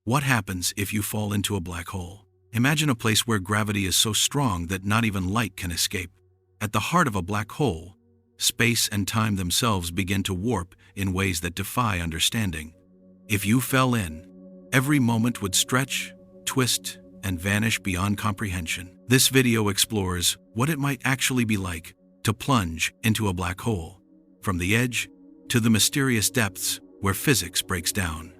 What happens if you fall into a black hole? Imagine a place where gravity is so strong that not even light can escape. At the heart of a black hole, space and time themselves begin to warp in ways that defy understanding. If you fell in, every moment would stretch, twist, and vanish beyond comprehension. This video explores what it might actually be like to plunge into a black hole, from the edge to the mysterious depths where physics breaks down.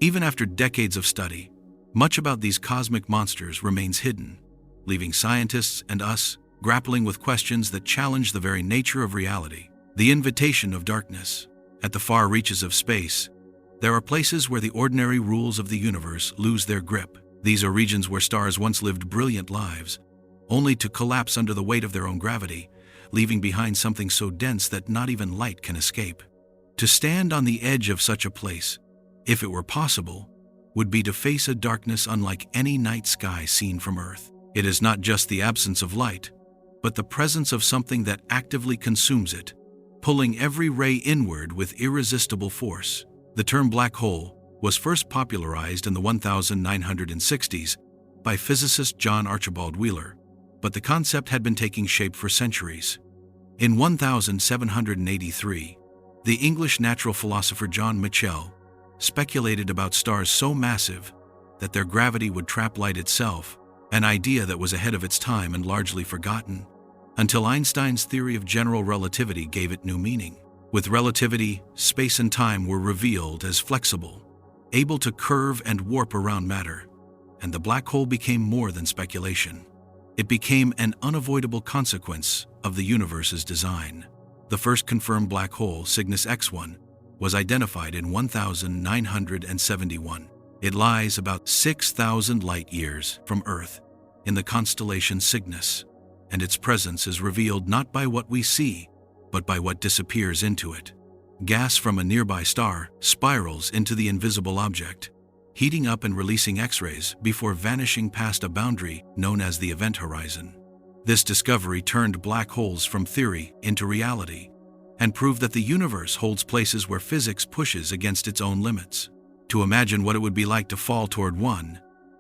Even after decades of study, much about these cosmic monsters remains hidden, leaving scientists and us grappling with questions that challenge the very nature of reality. The invitation of darkness. At the far reaches of space, there are places where the ordinary rules of the universe lose their grip. These are regions where stars once lived brilliant lives, only to collapse under the weight of their own gravity, leaving behind something so dense that not even light can escape. To stand on the edge of such a place, if it were possible, would be to face a darkness unlike any night sky seen from Earth. It is not just the absence of light, but the presence of something that actively consumes it, pulling every ray inward with irresistible force. The term black hole was first popularized in the 1960s by physicist John Archibald Wheeler, but the concept had been taking shape for centuries. In 1783, the English natural philosopher John Michell speculated about stars so massive that their gravity would trap light itself, an idea that was ahead of its time and largely forgotten, until Einstein's theory of general relativity gave it new meaning. With relativity, space and time were revealed as flexible, able to curve and warp around matter, and the black hole became more than speculation. It became an unavoidable consequence of the universe's design. The first confirmed black hole, Cygnus X1, was identified in 1971. It lies about 6,000 light-years from Earth in the constellation Cygnus, and its presence is revealed not by what we see, but by what disappears into it. Gas from a nearby star spirals into the invisible object, heating up and releasing X-rays before vanishing past a boundary known as the event horizon. This discovery turned black holes from theory into reality, and proved that the universe holds places where physics pushes against its own limits. To imagine what it would be like to fall toward one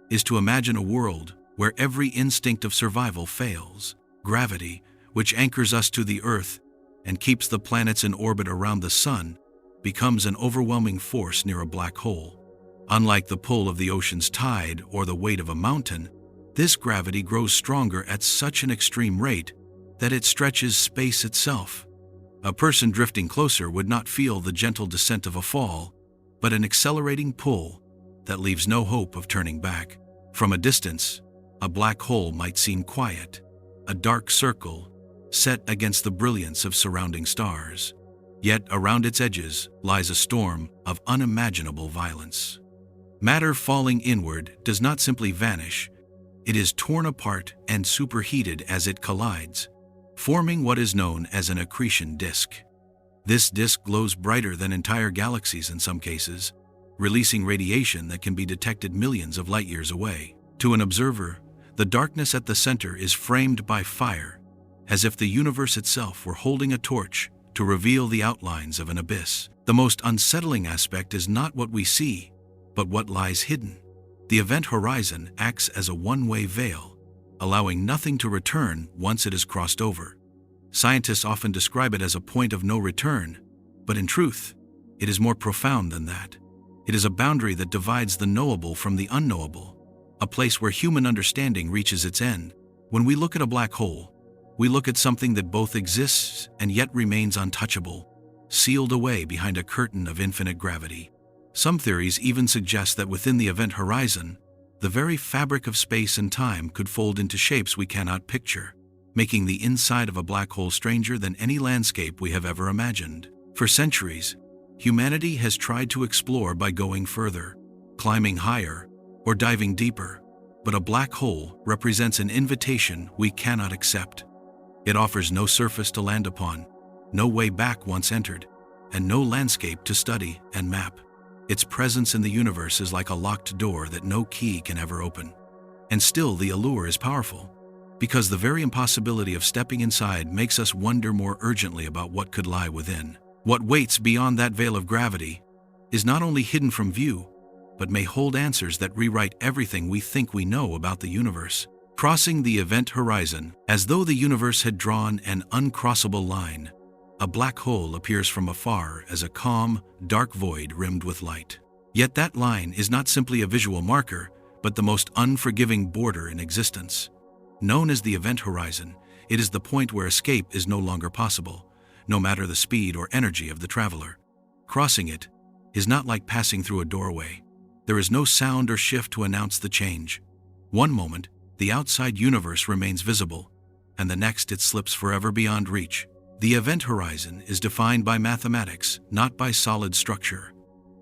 is to imagine a world where every instinct of survival fails. Gravity, which anchors us to the Earth and keeps the planets in orbit around the Sun, becomes an overwhelming force near a black hole. Unlike the pull of the ocean's tide or the weight of a mountain, this gravity grows stronger at such an extreme rate that it stretches space itself. A person drifting closer would not feel the gentle descent of a fall, but an accelerating pull that leaves no hope of turning back. From a distance, a black hole might seem quiet, a dark circle set against the brilliance of surrounding stars. Yet around its edges lies a storm of unimaginable violence. Matter falling inward does not simply vanish, it is torn apart and superheated as it collides, forming what is known as an accretion disk. This disk glows brighter than entire galaxies in some cases, releasing radiation that can be detected millions of light-years away. To an observer, the darkness at the center is framed by fire, as if the universe itself were holding a torch to reveal the outlines of an abyss. The most unsettling aspect is not what we see, but what lies hidden. The event horizon acts as a one-way veil, allowing nothing to return once it is crossed over. Scientists often describe it as a point of no return, but in truth, it is more profound than that. It is a boundary that divides the knowable from the unknowable, a place where human understanding reaches its end. When we look at a black hole, we look at something that both exists and yet remains untouchable, sealed away behind a curtain of infinite gravity. Some theories even suggest that within the event horizon, the very fabric of space and time could fold into shapes we cannot picture, making the inside of a black hole stranger than any landscape we have ever imagined. For centuries, humanity has tried to explore by going further, climbing higher, or diving deeper, but a black hole represents an invitation we cannot accept. It offers no surface to land upon, no way back once entered, and no landscape to study and map. Its presence in the universe is like a locked door that no key can ever open. And still the allure is powerful, because the very impossibility of stepping inside makes us wonder more urgently about what could lie within. What waits beyond that veil of gravity is not only hidden from view, but may hold answers that rewrite everything we think we know about the universe. Crossing the event horizon, as though the universe had drawn an uncrossable line, a black hole appears from afar as a calm, dark void rimmed with light. Yet that line is not simply a visual marker, but the most unforgiving border in existence. Known as the event horizon, it is the point where escape is no longer possible, no matter the speed or energy of the traveler. Crossing it is not like passing through a doorway. There is no sound or shift to announce the change. One moment, the outside universe remains visible, and the next it slips forever beyond reach. The event horizon is defined by mathematics, not by solid structure.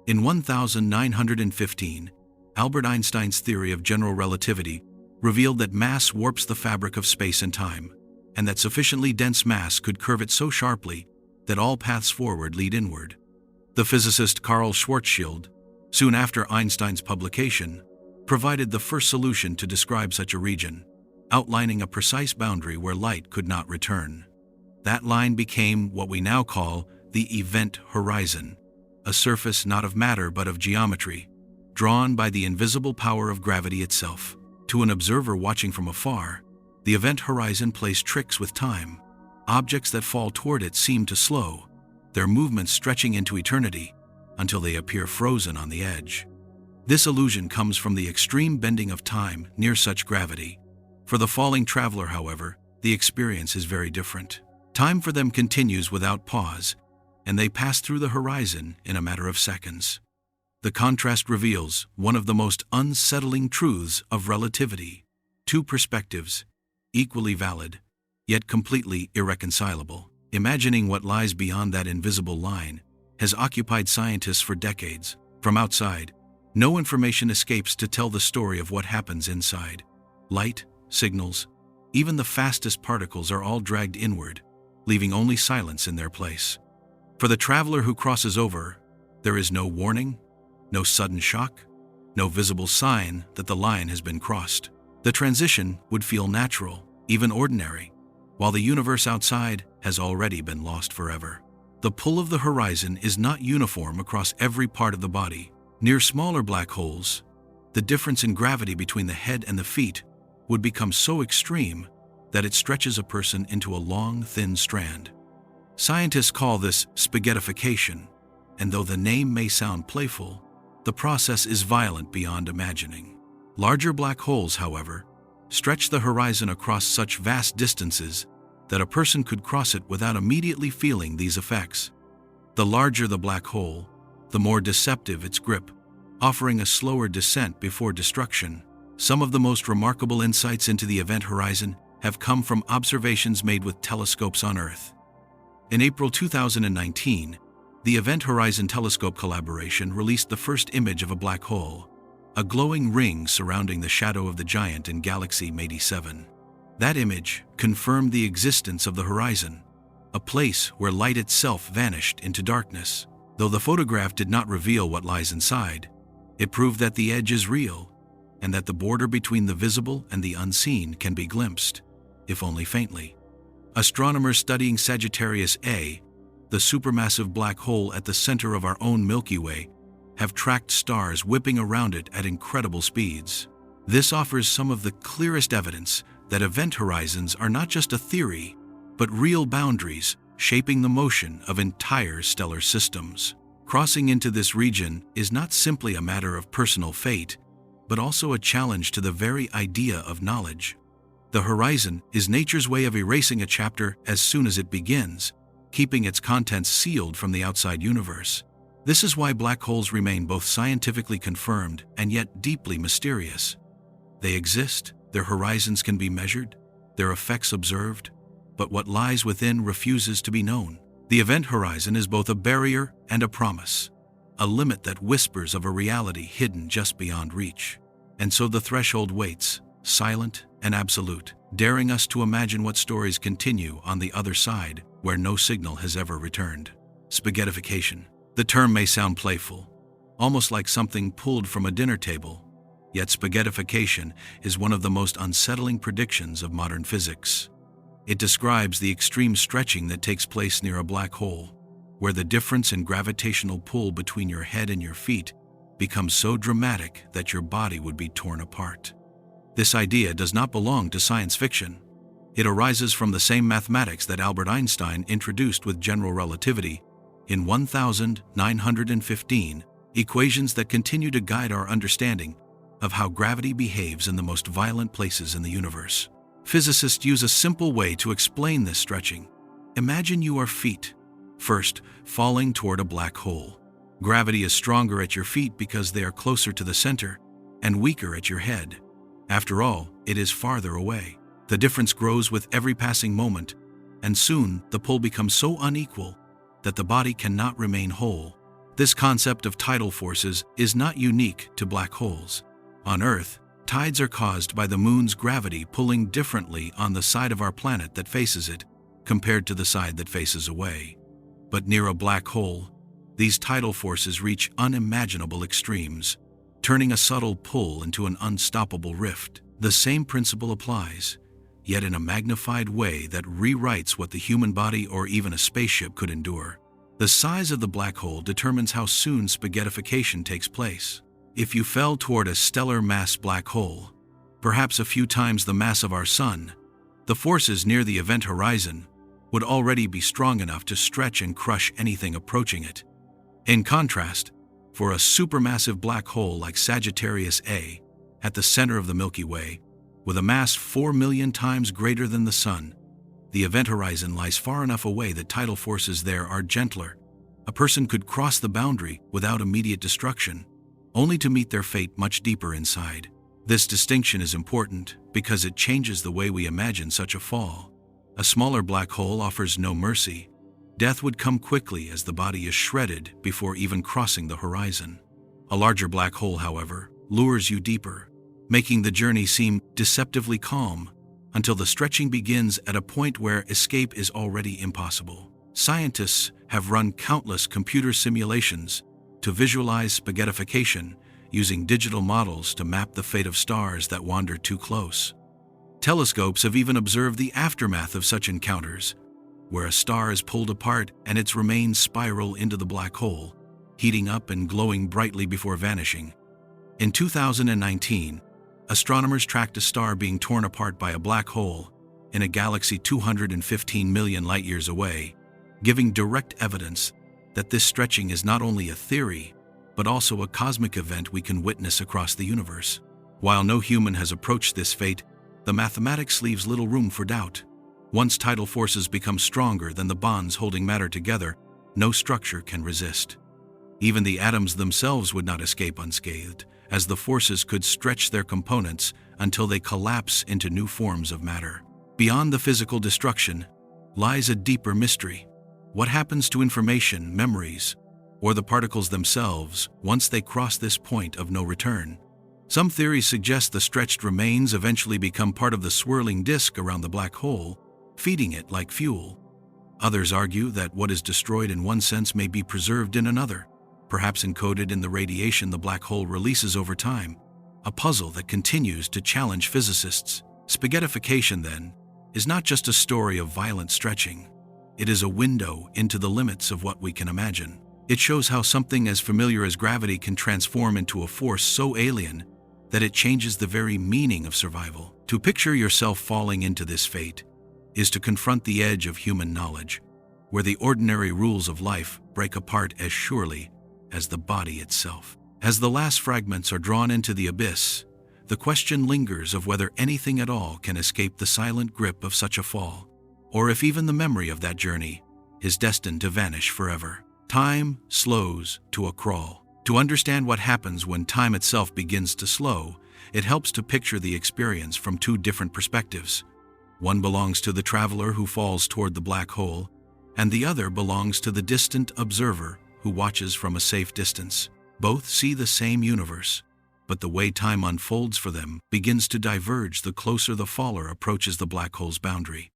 In 1915, Albert Einstein's theory of general relativity revealed that mass warps the fabric of space and time, and that sufficiently dense mass could curve it so sharply that all paths forward lead inward. The physicist Karl Schwarzschild, soon after Einstein's publication, provided the first solution to describe such a region, outlining a precise boundary where light could not return. That line became what we now call the event horizon, a surface not of matter but of geometry, drawn by the invisible power of gravity itself. To an observer watching from afar, the event horizon plays tricks with time. Objects that fall toward it seem to slow, their movements stretching into eternity, until they appear frozen on the edge. This illusion comes from the extreme bending of time near such gravity. For the falling traveler, however, the experience is very different. Time for them continues without pause, and they pass through the horizon in a matter of seconds. The contrast reveals one of the most unsettling truths of relativity. Two perspectives, equally valid, yet completely irreconcilable. Imagining what lies beyond that invisible line has occupied scientists for decades. From outside, no information escapes to tell the story of what happens inside. Light, signals, even the fastest particles are all dragged inward, leaving only silence in their place. For the traveler who crosses over, there is no warning, no sudden shock, no visible sign that the line has been crossed. The transition would feel natural, even ordinary, while the universe outside has already been lost forever. The pull of the horizon is not uniform across every part of the body. Near smaller black holes, the difference in gravity between the head and the feet would become so extreme that it stretches a person into a long, thin strand. Scientists call this spaghettification, and though the name may sound playful, the process is violent beyond imagining. Larger black holes, however, stretch the horizon across such vast distances that a person could cross it without immediately feeling these effects. The larger the black hole, the more deceptive its grip, offering a slower descent before destruction. Some of the most remarkable insights into the event horizon have come from observations made with telescopes on Earth. In April 2019, the Event Horizon Telescope collaboration released the first image of a black hole, a glowing ring surrounding the shadow of the giant in galaxy M87. That image confirmed the existence of the horizon, a place where light itself vanished into darkness. Though the photograph did not reveal what lies inside, it proved that the edge is real, and that the border between the visible and the unseen can be glimpsed, if only faintly. Astronomers studying Sagittarius A, the supermassive black hole at the center of our own Milky Way, have tracked stars whipping around it at incredible speeds. This offers some of the clearest evidence that event horizons are not just a theory, but real boundaries shaping the motion of entire stellar systems. Crossing into this region is not simply a matter of personal fate, but also a challenge to the very idea of knowledge. The horizon is nature's way of erasing a chapter as soon as it begins, keeping its contents sealed from the outside universe. This is why black holes remain both scientifically confirmed and yet deeply mysterious. They exist, their horizons can be measured, their effects observed, but what lies within refuses to be known. The event horizon is both a barrier and a promise, a limit that whispers of a reality hidden just beyond reach. And so the threshold waits, silent and absolute, daring us to imagine what stories continue on the other side, where no signal has ever returned. Spaghettification. The term may sound playful, almost like something pulled from a dinner table, yet spaghettification is one of the most unsettling predictions of modern physics. It describes the extreme stretching that takes place near a black hole, where the difference in gravitational pull between your head and your feet becomes so dramatic that your body would be torn apart. This idea does not belong to science fiction. It arises from the same mathematics that Albert Einstein introduced with general relativity in 1915, equations that continue to guide our understanding of how gravity behaves in the most violent places in the universe. Physicists use a simple way to explain this stretching. Imagine your feet, first falling toward a black hole. Gravity is stronger at your feet because they are closer to the center and weaker at your head. After all, it is farther away. The difference grows with every passing moment, and soon the pull becomes so unequal that the body cannot remain whole. This concept of tidal forces is not unique to black holes. On Earth, tides are caused by the moon's gravity pulling differently on the side of our planet that faces it compared to the side that faces away. But near a black hole, these tidal forces reach unimaginable extremes, turning a subtle pull into an unstoppable rift. The same principle applies, yet in a magnified way that rewrites what the human body or even a spaceship could endure. The size of the black hole determines how soon spaghettification takes place. If you fell toward a stellar mass black hole, perhaps a few times the mass of our Sun, the forces near the event horizon would already be strong enough to stretch and crush anything approaching it. In contrast, for a supermassive black hole like Sagittarius A, at the center of the Milky Way, with a mass 4 million times greater than the Sun, the event horizon lies far enough away that tidal forces there are gentler. A person could cross the boundary without immediate destruction, only to meet their fate much deeper inside. This distinction is important because it changes the way we imagine such a fall. A smaller black hole offers no mercy. Death would come quickly as the body is shredded before even crossing the horizon. A larger black hole, however, lures you deeper, making the journey seem deceptively calm until the stretching begins at a point where escape is already impossible. Scientists have run countless computer simulations to visualize spaghettification using digital models to map the fate of stars that wander too close. Telescopes have even observed the aftermath of such encounters, where a star is pulled apart and its remains spiral into the black hole, heating up and glowing brightly before vanishing. In 2019, astronomers tracked a star being torn apart by a black hole in a galaxy 215 million light-years away, giving direct evidence that this stretching is not only a theory, but also a cosmic event we can witness across the universe. While no human has approached this fate, the mathematics leaves little room for doubt. Once tidal forces become stronger than the bonds holding matter together, no structure can resist. Even the atoms themselves would not escape unscathed, as the forces could stretch their components until they collapse into new forms of matter. Beyond the physical destruction lies a deeper mystery. What happens to information, memories, or the particles themselves once they cross this point of no return? Some theories suggest the stretched remains eventually become part of the swirling disk around the black hole, feeding it like fuel. Others argue that what is destroyed in one sense may be preserved in another, perhaps encoded in the radiation the black hole releases over time, a puzzle that continues to challenge physicists. Spaghettification, then, is not just a story of violent stretching. It is a window into the limits of what we can imagine. It shows how something as familiar as gravity can transform into a force so alien that it changes the very meaning of survival. To picture yourself falling into this fate is to confront the edge of human knowledge, where the ordinary rules of life break apart as surely as the body itself. As the last fragments are drawn into the abyss, the question lingers of whether anything at all can escape the silent grip of such a fall, or if even the memory of that journey is destined to vanish forever. Time slows to a crawl. To understand what happens when time itself begins to slow, it helps to picture the experience from two different perspectives. One belongs to the traveler who falls toward the black hole, and the other belongs to the distant observer who watches from a safe distance. Both see the same universe, but the way time unfolds for them begins to diverge the closer the faller approaches the black hole's boundary.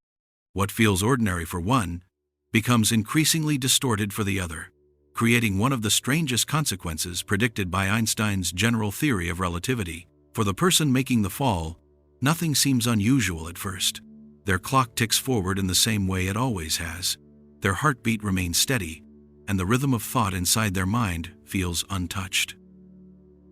What feels ordinary for one becomes increasingly distorted for the other, creating one of the strangest consequences predicted by Einstein's general theory of relativity. For the person making the fall, nothing seems unusual at first. Their clock ticks forward in the same way it always has. Their heartbeat remains steady, and the rhythm of thought inside their mind feels untouched.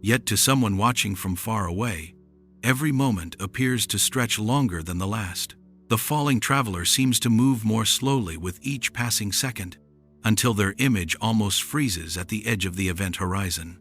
Yet to someone watching from far away, every moment appears to stretch longer than the last. The falling traveler seems to move more slowly with each passing second, until their image almost freezes at the edge of the event horizon.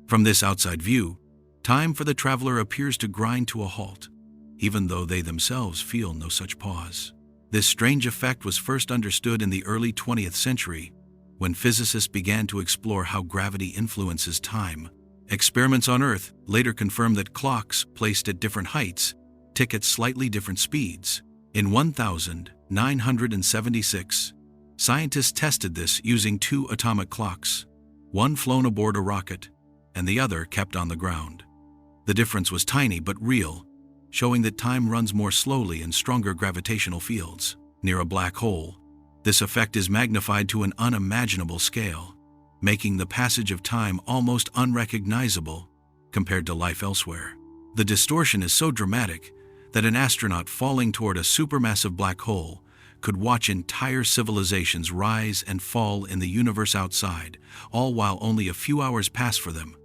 From this outside view, time for the traveler appears to grind to a halt, even though they themselves feel no such pause. This strange effect was first understood in the early 20th century, when physicists began to explore how gravity influences time. Experiments on Earth later confirmed that clocks placed at different heights tick at slightly different speeds. In 1976, scientists tested this using two atomic clocks, one flown aboard a rocket and the other kept on the ground. The difference was tiny but real, showing that time runs more slowly in stronger gravitational fields. Near a black hole, this effect is magnified to an unimaginable scale, making the passage of time almost unrecognizable compared to life elsewhere. The distortion is so dramatic that an astronaut falling toward a supermassive black hole could watch entire civilizations rise and fall in the universe outside, all while only a few hours pass for them.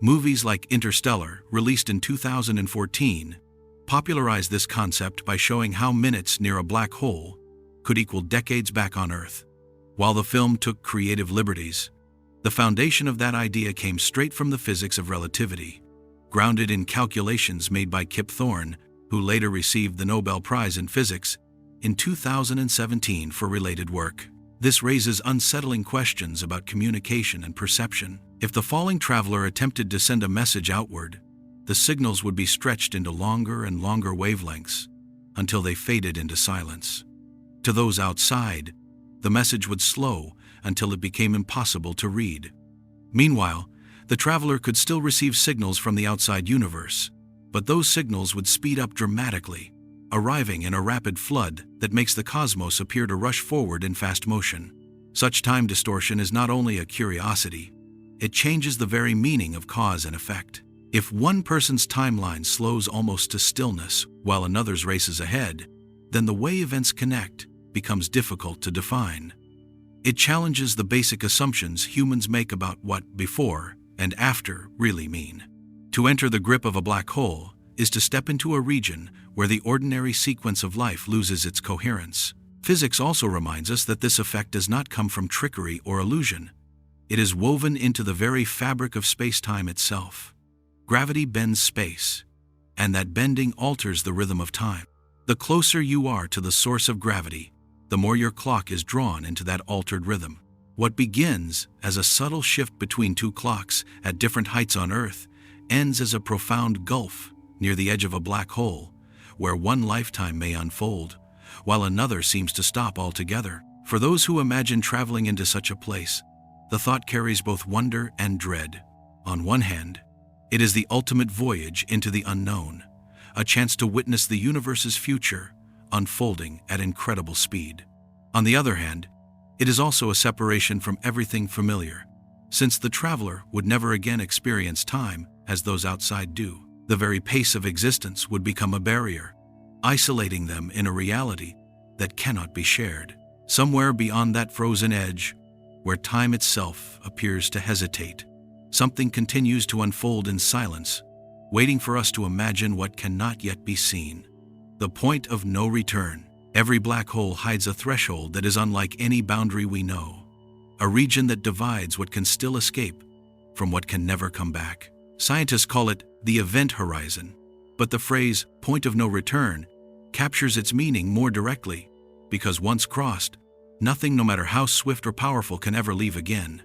Movies like Interstellar, released in 2014, popularized this concept by showing how minutes near a black hole could equal decades back on Earth. While the film took creative liberties, the foundation of that idea came straight from the physics of relativity, grounded in calculations made by Kip Thorne, who later received the Nobel Prize in Physics in 2017 for related work. This raises unsettling questions about communication and perception. If the falling traveler attempted to send a message outward, the signals would be stretched into longer and longer wavelengths until they faded into silence. To those outside, the message would slow until it became impossible to read. Meanwhile, the traveler could still receive signals from the outside universe, but those signals would speed up dramatically, arriving in a rapid flood that makes the cosmos appear to rush forward in fast motion. Such time distortion is not only a curiosity, it changes the very meaning of cause and effect. If one person's timeline slows almost to stillness while another's races ahead, then the way events connect becomes difficult to define. It challenges the basic assumptions humans make about what before and after really mean. To enter the grip of a black hole is to step into a region where the ordinary sequence of life loses its coherence. Physics also reminds us that this effect does not come from trickery or illusion. It is woven into the very fabric of space-time itself. Gravity bends space, and that bending alters the rhythm of time. The closer you are to the source of gravity, the more your clock is drawn into that altered rhythm. What begins as a subtle shift between two clocks at different heights on Earth ends as a profound gulf near the edge of a black hole, where one lifetime may unfold, while another seems to stop altogether. For those who imagine traveling into such a place, the thought carries both wonder and dread. On one hand, it is the ultimate voyage into the unknown, a chance to witness the universe's future unfolding at incredible speed. On the other hand, it is also a separation from everything familiar, since the traveler would never again experience time as those outside do. The very pace of existence would become a barrier, isolating them in a reality that cannot be shared. Somewhere beyond that frozen edge, where time itself appears to hesitate, something continues to unfold in silence, waiting for us to imagine what cannot yet be seen. The point of no return. Every black hole hides a threshold that is unlike any boundary we know, a region that divides what can still escape from what can never come back. Scientists call it the event horizon, but the phrase point of no return captures its meaning more directly, because once crossed, nothing, no matter how swift or powerful, can ever leave again.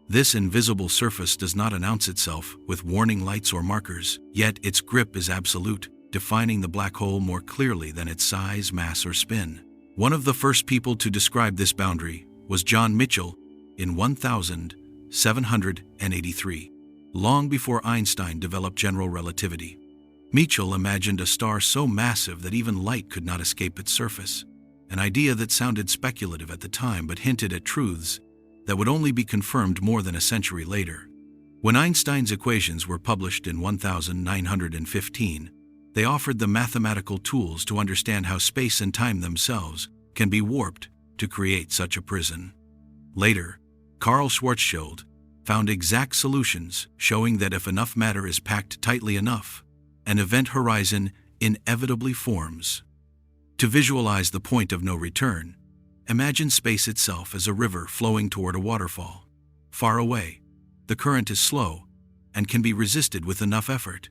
This invisible surface does not announce itself with warning lights or markers, yet its grip is absolute, defining the black hole more clearly than its size, mass, or spin. One of the first people to describe this boundary was John Michell in 1783, long before Einstein developed general relativity. Michell imagined a star so massive that even light could not escape its surface, an idea that sounded speculative at the time but hinted at truths that would only be confirmed more than a century later. When Einstein's equations were published in 1915, they offered the mathematical tools to understand how space and time themselves can be warped to create such a prison. Later, Karl Schwarzschild found exact solutions showing that if enough matter is packed tightly enough, an event horizon inevitably forms. To visualize the point of no return, imagine space itself as a river flowing toward a waterfall. Far away, the current is slow and can be resisted with enough effort.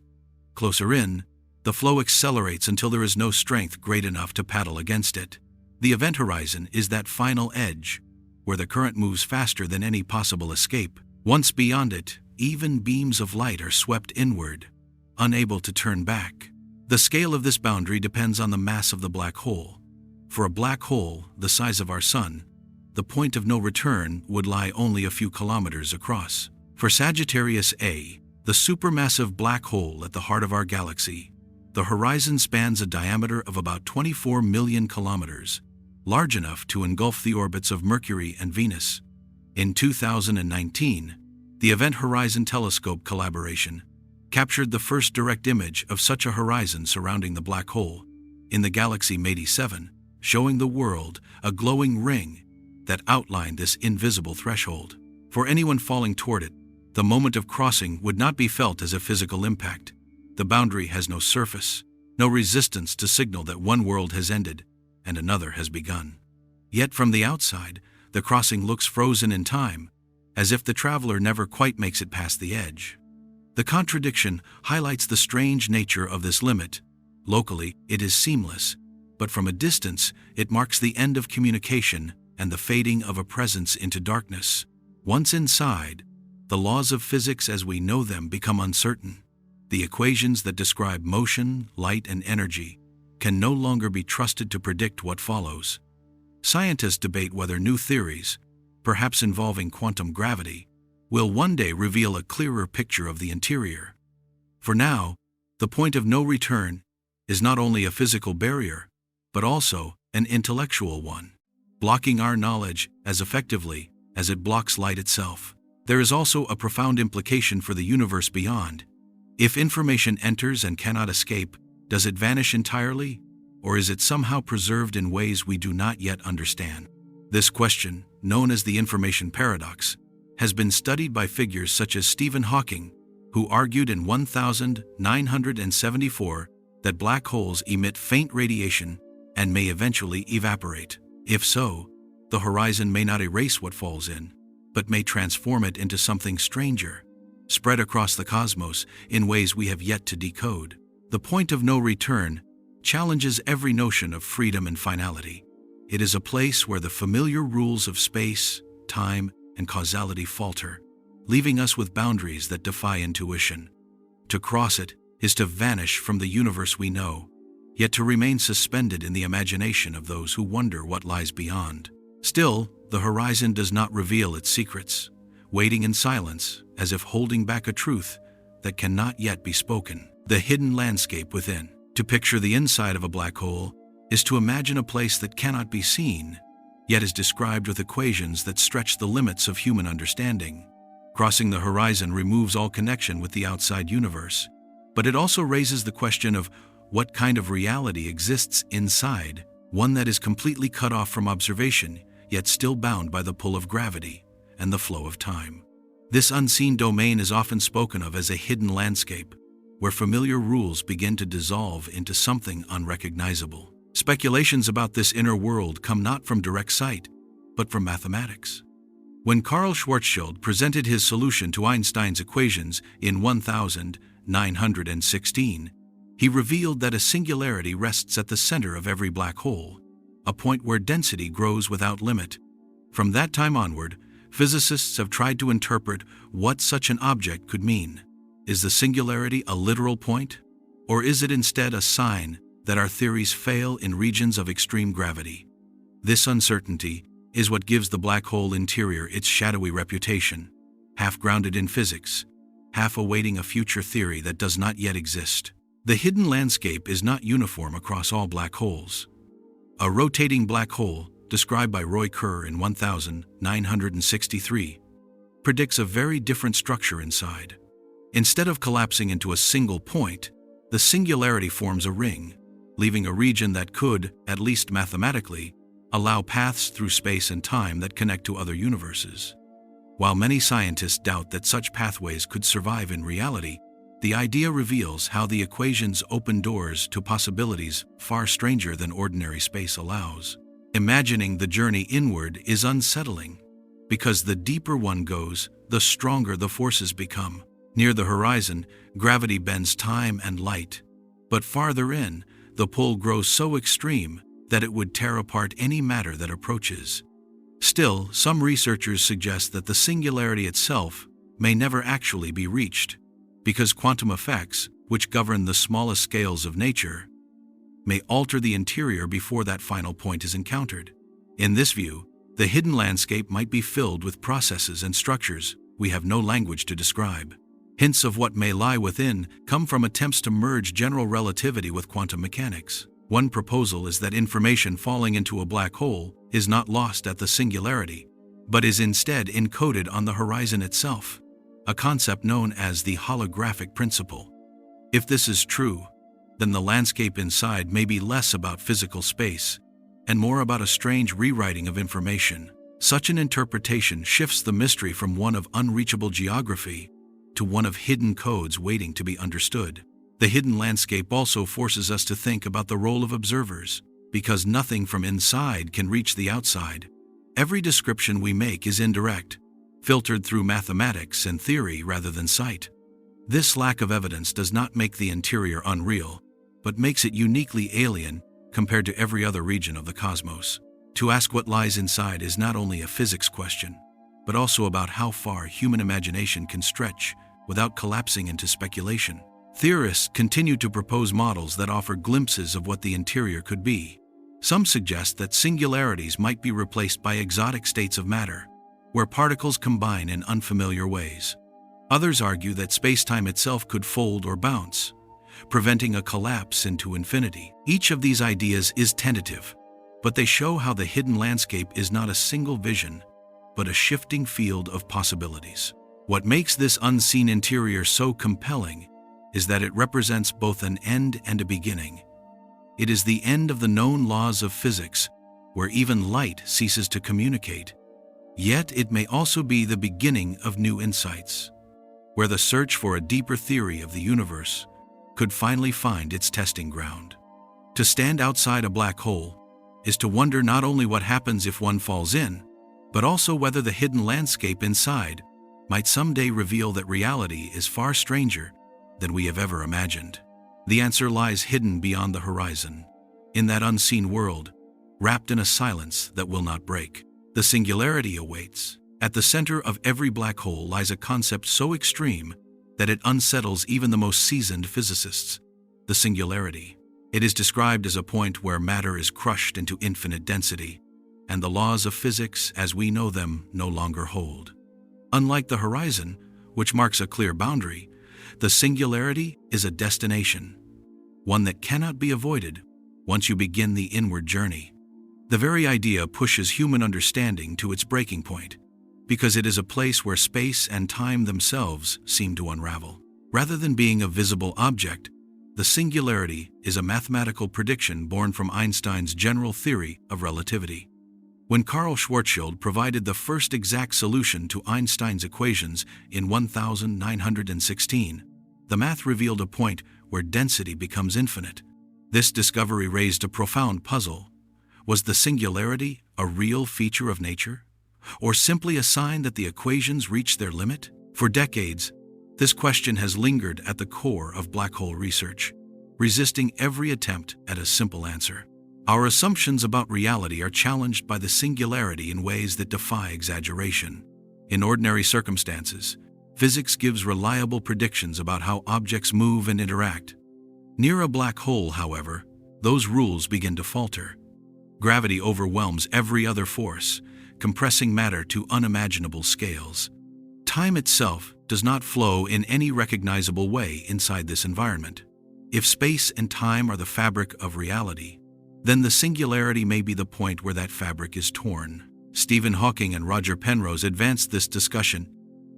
Closer in, the flow accelerates until there is no strength great enough to paddle against it. The event horizon is that final edge, where the current moves faster than any possible escape. Once beyond it, even beams of light are swept inward, unable to turn back. The scale of this boundary depends on the mass of the black hole. For a black hole the size of our Sun, the point of no return would lie only a few kilometers across. For Sagittarius A, the supermassive black hole at the heart of our galaxy, the horizon spans a diameter of about 24 million kilometers, large enough to engulf the orbits of Mercury and Venus. In 2019, the Event Horizon Telescope collaboration captured the first direct image of such a horizon surrounding the black hole in the galaxy MADI 7, showing the world a glowing ring that outlined this invisible threshold. For anyone falling toward it, the moment of crossing would not be felt as a physical impact. The boundary has no surface, no resistance to signal that one world has ended and another has begun. Yet from the outside, the crossing looks frozen in time, as if the traveler never quite makes it past the edge. The contradiction highlights the strange nature of this limit. Locally, it is seamless, but from a distance, it marks the end of communication and the fading of a presence into darkness. Once inside, the laws of physics as we know them become uncertain. The equations that describe motion, light, and energy can no longer be trusted to predict what follows. Scientists debate whether new theories, perhaps involving quantum gravity, will one day reveal a clearer picture of the interior. For now, the point of no return is not only a physical barrier, but also an intellectual one, blocking our knowledge as effectively as it blocks light itself. There is also a profound implication for the universe beyond. If information enters and cannot escape, does it vanish entirely, or is it somehow preserved in ways we do not yet understand? This question, known as the information paradox, has been studied by figures such as Stephen Hawking, who argued in 1974 that black holes emit faint radiation and may eventually evaporate. If so, the horizon may not erase what falls in, but may transform it into something stranger, spread across the cosmos in ways we have yet to decode. The point of no return challenges every notion of freedom and finality. It is a place where the familiar rules of space, time, and causality falter, leaving us with boundaries that defy intuition. To cross it is to vanish from the universe we know, yet to remain suspended in the imagination of those who wonder what lies beyond. Still, the horizon does not reveal its secrets, waiting in silence as if holding back a truth that cannot yet be spoken. The hidden landscape within. To picture the inside of a black hole is to imagine a place that cannot be seen, yet is described with equations that stretch the limits of human understanding. Crossing the horizon removes all connection with the outside universe, but it also raises the question of what kind of reality exists inside, one that is completely cut off from observation, yet still bound by the pull of gravity and the flow of time. This unseen domain is often spoken of as a hidden landscape, where familiar rules begin to dissolve into something unrecognizable. Speculations about this inner world come not from direct sight, but from mathematics. When Karl Schwarzschild presented his solution to Einstein's equations in 1916, he revealed that a singularity rests at the center of every black hole, a point where density grows without limit. From that time onward, physicists have tried to interpret what such an object could mean. Is the singularity a literal point, or is it instead a sign that our theories fail in regions of extreme gravity? This uncertainty is what gives the black hole interior its shadowy reputation, half grounded in physics, half awaiting a future theory that does not yet exist. The hidden landscape is not uniform across all black holes. A rotating black hole, described by Roy Kerr in 1963, predicts a very different structure inside. Instead of collapsing into a single point, the singularity forms a ring, leaving a region that could, at least mathematically, allow paths through space and time that connect to other universes. While many scientists doubt that such pathways could survive in reality, the idea reveals how the equations open doors to possibilities far stranger than ordinary space allows. Imagining the journey inward is unsettling, because the deeper one goes, the stronger the forces become. Near the horizon, gravity bends time and light, but farther in, the pull grows so extreme that it would tear apart any matter that approaches. Still, some researchers suggest that the singularity itself may never actually be reached, because quantum effects, which govern the smallest scales of nature, may alter the interior before that final point is encountered. In this view, the hidden landscape might be filled with processes and structures we have no language to describe. Hints of what may lie within come from attempts to merge general relativity with quantum mechanics. One proposal is that information falling into a black hole is not lost at the singularity, but is instead encoded on the horizon itself, a concept known as the holographic principle. If this is true, then the landscape inside may be less about physical space and more about a strange rewriting of information. Such an interpretation shifts the mystery from one of unreachable geography to one of hidden codes waiting to be understood. The hidden landscape also forces us to think about the role of observers, because nothing from inside can reach the outside. Every description we make is indirect, filtered through mathematics and theory rather than sight. This lack of evidence does not make the interior unreal, but makes it uniquely alien compared to every other region of the cosmos. To ask what lies inside is not only a physics question, but also about how far human imagination can stretch without collapsing into speculation. Theorists continue to propose models that offer glimpses of what the interior could be. Some suggest that singularities might be replaced by exotic states of matter, where particles combine in unfamiliar ways. Others argue that space-time itself could fold or bounce, preventing a collapse into infinity. Each of these ideas is tentative, but they show how the hidden landscape is not a single vision, but a shifting field of possibilities. What makes this unseen interior so compelling is that it represents both an end and a beginning. It is the end of the known laws of physics, where even light ceases to communicate. Yet it may also be the beginning of new insights, where the search for a deeper theory of the universe could finally find its testing ground. To stand outside a black hole is to wonder not only what happens if one falls in, but also whether the hidden landscape inside might someday reveal that reality is far stranger than we have ever imagined. The answer lies hidden beyond the horizon, in that unseen world, wrapped in a silence that will not break. The singularity awaits. At the center of every black hole lies a concept so extreme that it unsettles even the most seasoned physicists: the singularity. It is described as a point where matter is crushed into infinite density, and the laws of physics as we know them no longer hold. Unlike the horizon, which marks a clear boundary, the singularity is a destination, one that cannot be avoided once you begin the inward journey. The very idea pushes human understanding to its breaking point, because it is a place where space and time themselves seem to unravel. Rather than being a visible object, the singularity is a mathematical prediction born from Einstein's general theory of relativity. When Karl Schwarzschild provided the first exact solution to Einstein's equations in 1916, the math revealed a point where density becomes infinite. This discovery raised a profound puzzle. Was the singularity a real feature of nature, or simply a sign that the equations reached their limit? For decades, this question has lingered at the core of black hole research, resisting every attempt at a simple answer. Our assumptions about reality are challenged by the singularity in ways that defy exaggeration. In ordinary circumstances, physics gives reliable predictions about how objects move and interact. Near a black hole, however, those rules begin to falter. Gravity overwhelms every other force, compressing matter to unimaginable scales. Time itself does not flow in any recognizable way inside this environment. If space and time are the fabric of reality, then the singularity may be the point where that fabric is torn. Stephen Hawking and Roger Penrose advanced this discussion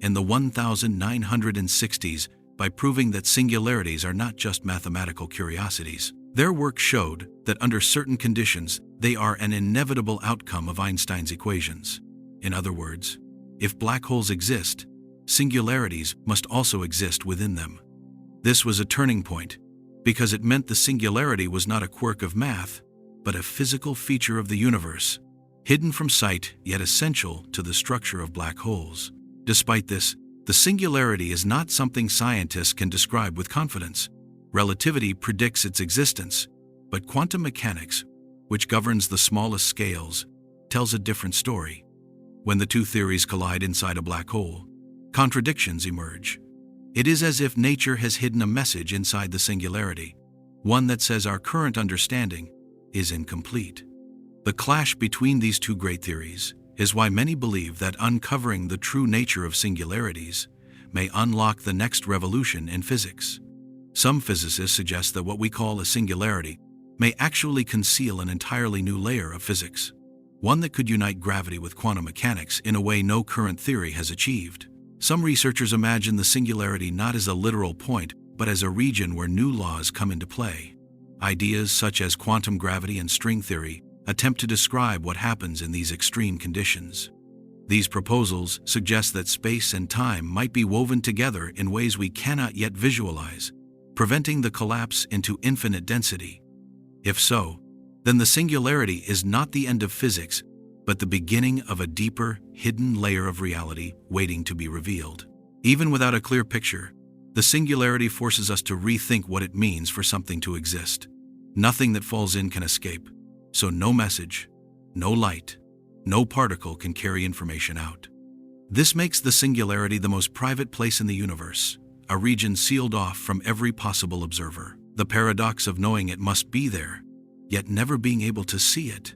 in the 1960s by proving that singularities are not just mathematical curiosities. Their work showed that under certain conditions, they are an inevitable outcome of Einstein's equations. In other words, If black holes exist, singularities must also exist within them. This was a turning point, because it meant the singularity was not a quirk of math, but a physical feature of the universe, hidden from sight yet essential to the structure of black holes. Despite this, the singularity is not something scientists can describe with confidence. Relativity predicts its existence, but quantum mechanics, which governs the smallest scales, tells a different story. When the two theories collide inside a black hole, contradictions emerge. It is as if nature has hidden a message inside the singularity, one that says our current understanding is incomplete. The clash between these two great theories is why many believe that uncovering the true nature of singularities may unlock the next revolution in physics. Some physicists suggest that what we call a singularity may actually conceal an entirely new layer of physics, one that could unite gravity with quantum mechanics in a way no current theory has achieved. Some researchers imagine the singularity not as a literal point, but as a region where new laws come into play. Ideas such as quantum gravity and string theory attempt to describe what happens in these extreme conditions. These proposals suggest that space and time might be woven together in ways we cannot yet visualize, preventing the collapse into infinite density. If so, then the singularity is not the end of physics, but the beginning of a deeper, hidden layer of reality waiting to be revealed. Even without a clear picture, the singularity forces us to rethink what it means for something to exist. Nothing that falls in can escape, so no message, no light, no particle can carry information out. This makes the singularity the most private place in the universe, a region sealed off from every possible observer. The paradox of knowing it must be there, yet never being able to see it,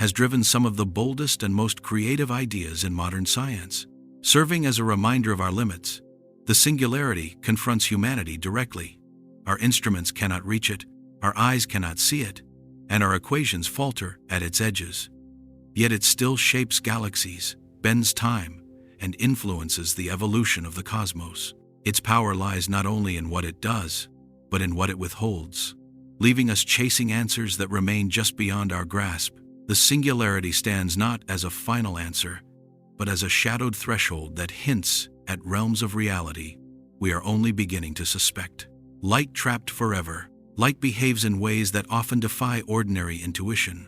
has driven some of the boldest and most creative ideas in modern science. Serving as a reminder of our limits, the singularity confronts humanity directly. Our instruments cannot reach it, our eyes cannot see it, and our equations falter at its edges. Yet it still shapes galaxies, bends time, and influences the evolution of the cosmos. Its power lies not only in what it does, but in what it withholds, leaving us chasing answers that remain just beyond our grasp. The singularity stands not as a final answer, but as a shadowed threshold that hints at realms of reality we are only beginning to suspect. Light trapped forever. Light behaves in ways that often defy ordinary intuition.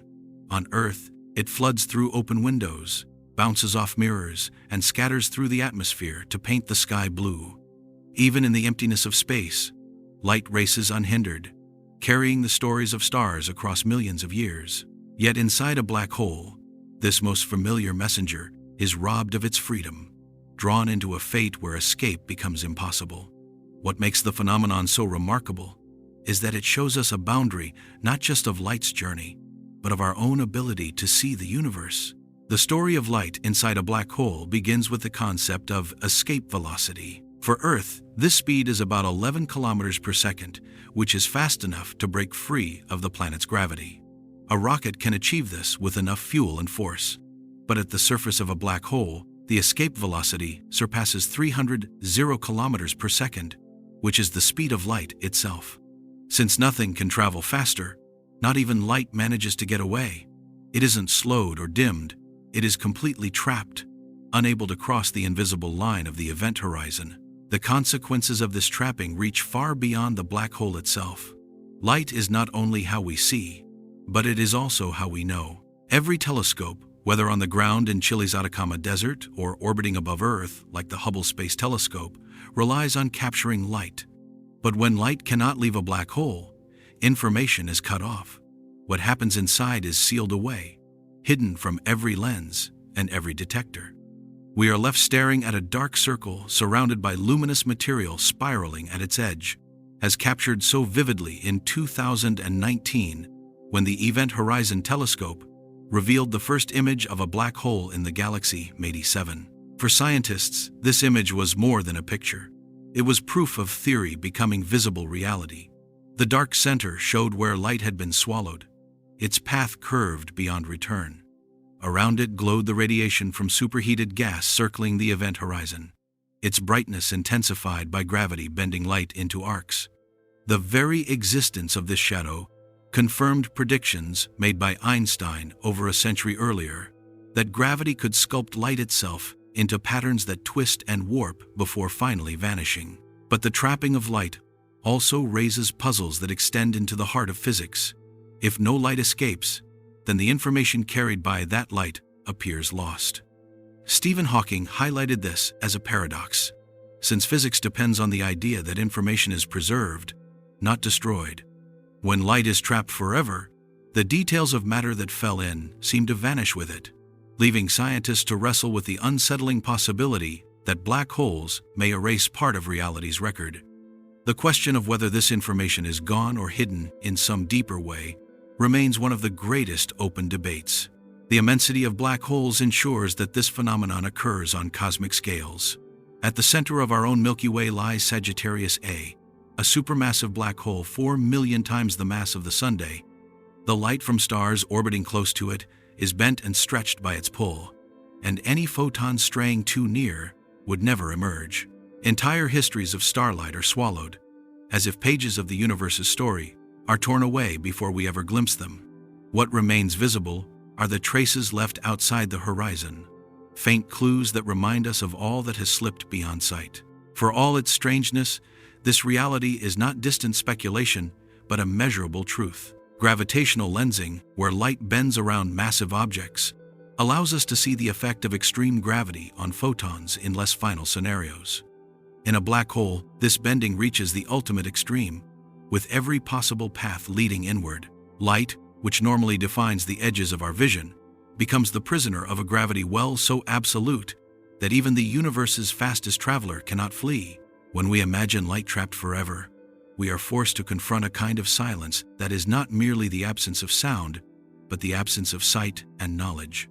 On Earth, it floods through open windows, bounces off mirrors, and scatters through the atmosphere to paint the sky blue. Even in the emptiness of space, light races unhindered, carrying the stories of stars across millions of years. Yet inside a black hole, this most familiar messenger is robbed of its freedom, drawn into a fate where escape becomes impossible. What makes the phenomenon so remarkable is that it shows us a boundary not just of light's journey, but of our own ability to see the universe. The story of light inside a black hole begins with the concept of escape velocity. For Earth, this speed is about 11 kilometers per second, which is fast enough to break free of the planet's gravity. A rocket can achieve this with enough fuel and force. But at the surface of a black hole, the escape velocity surpasses 300 kilometers per second, which is the speed of light itself. Since nothing can travel faster, not even light manages to get away. It isn't slowed or dimmed, it is completely trapped, unable to cross the invisible line of the event horizon. The consequences of this trapping reach far beyond the black hole itself. Light is not only how we see, but it is also how we know. Every telescope, whether on the ground in Chile's Atacama Desert or orbiting above Earth like the Hubble Space Telescope, relies on capturing light. But when light cannot leave a black hole, information is cut off. What happens inside is sealed away, hidden from every lens and every detector. We are left staring at a dark circle surrounded by luminous material spiraling at its edge, as captured so vividly in 2019 when the Event Horizon Telescope revealed the first image of a black hole in the galaxy MADI 7. For scientists, this image was more than a picture. It was proof of theory becoming visible reality. The dark center showed where light had been swallowed. Its path curved beyond return. Around it glowed the radiation from superheated gas circling the event horizon, its brightness intensified by gravity bending light into arcs. The very existence of this shadow confirmed predictions made by Einstein over a century earlier, that gravity could sculpt light itself into patterns that twist and warp before finally vanishing. But the trapping of light also raises puzzles that extend into the heart of physics. If no light escapes, then the information carried by that light appears lost. Stephen Hawking highlighted this as a paradox, since physics depends on the idea that information is preserved, not destroyed. When light is trapped forever, the details of matter that fell in seem to vanish with it, leaving scientists to wrestle with the unsettling possibility that black holes may erase part of reality's record. The question of whether this information is gone or hidden in some deeper way remains one of the greatest open debates. The immensity of black holes ensures that this phenomenon occurs on cosmic scales. At the center of our own Milky Way lies Sagittarius A, a supermassive black hole 4 million times the mass of the Sun. The light from stars orbiting close to it is bent and stretched by its pull, and any photon straying too near would never emerge. Entire histories of starlight are swallowed, as if pages of the universe's story are torn away before we ever glimpse them. What remains visible are the traces left outside the horizon, faint clues that remind us of all that has slipped beyond sight. For all its strangeness, this reality is not distant speculation, but a measurable truth. Gravitational lensing, where light bends around massive objects, allows us to see the effect of extreme gravity on photons in less final scenarios. In a black hole, this bending reaches the ultimate extreme, with every possible path leading inward. Light, which normally defines the edges of our vision, becomes the prisoner of a gravity well so absolute that even the universe's fastest traveler cannot flee. When we imagine light trapped forever, we are forced to confront a kind of silence that is not merely the absence of sound, but the absence of sight and knowledge.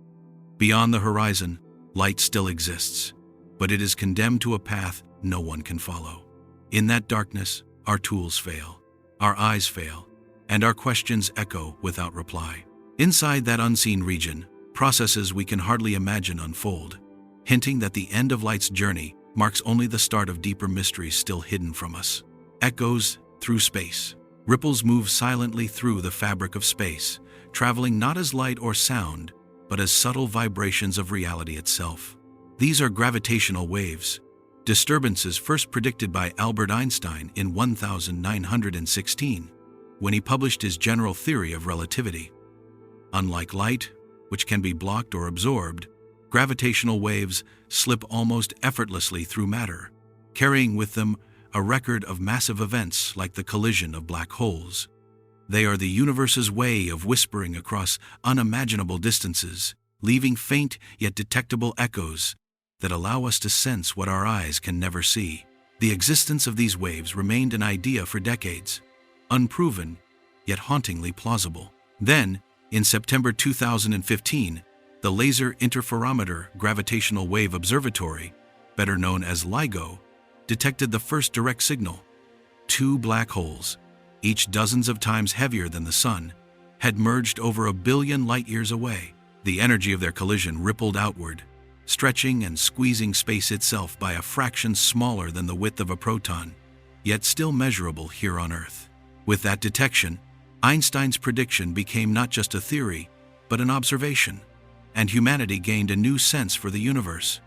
Beyond the horizon, light still exists, but it is condemned to a path no one can follow. In that darkness, our tools fail, our eyes fail, and our questions echo without reply. Inside that unseen region, processes we can hardly imagine unfold, hinting that the end of light's journey marks only the start of deeper mysteries still hidden from us. Echoes through space. Ripples move silently through the fabric of space, traveling not as light or sound, but as subtle vibrations of reality itself. These are gravitational waves, disturbances first predicted by Albert Einstein in 1916, when he published his general theory of relativity. Unlike light, which can be blocked or absorbed, gravitational waves slip almost effortlessly through matter, carrying with them a record of massive events like the collision of black holes. They are the universe's way of whispering across unimaginable distances, leaving faint yet detectable echoes that allow us to sense what our eyes can never see. The existence of these waves remained an idea for decades, unproven yet hauntingly plausible. Then, in September 2015, the Laser Interferometer Gravitational Wave Observatory, better known as LIGO, detected the first direct signal. Two black holes, each dozens of times heavier than the Sun, had merged over 1 billion light-years away. The energy of their collision rippled outward, stretching and squeezing space itself by a fraction smaller than the width of a proton, yet still measurable here on Earth. With that detection, Einstein's prediction became not just a theory, but an observation, and humanity gained a new sense for the universe.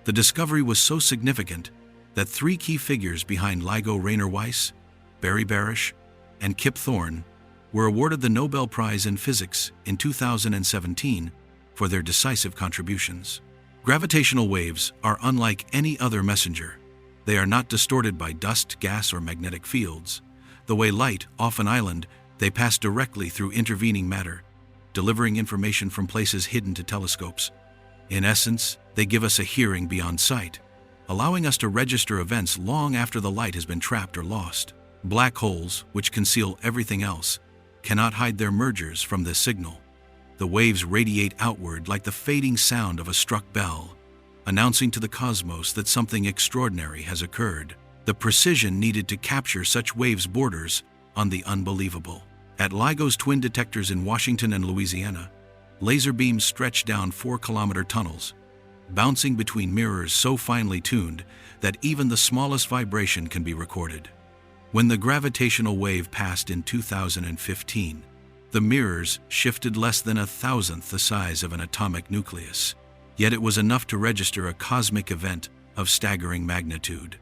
The discovery was so significant that 3 key figures behind LIGO, Rainer Weiss, Barry Barish, and Kip Thorne, were awarded the Nobel Prize in Physics in 2017 for their decisive contributions. Gravitational waves are unlike any other messenger. They are not distorted by dust, gas, or magnetic fields. The way light, off an island, they pass directly through intervening matter, delivering information from places hidden to telescopes. In essence, they give us a hearing beyond sight, allowing us to register events long after the light has been trapped or lost. Black holes, which conceal everything else, cannot hide their mergers from this signal. The waves radiate outward like the fading sound of a struck bell, announcing to the cosmos that something extraordinary has occurred. The precision needed to capture such waves borders on the unbelievable. At LIGO's twin detectors in Washington and Louisiana, laser beams stretch down 4-kilometer tunnels, bouncing between mirrors so finely tuned that even the smallest vibration can be recorded. When the gravitational wave passed in 2015, the mirrors shifted less than 1,000th the size of an atomic nucleus, yet it was enough to register a cosmic event of staggering magnitude.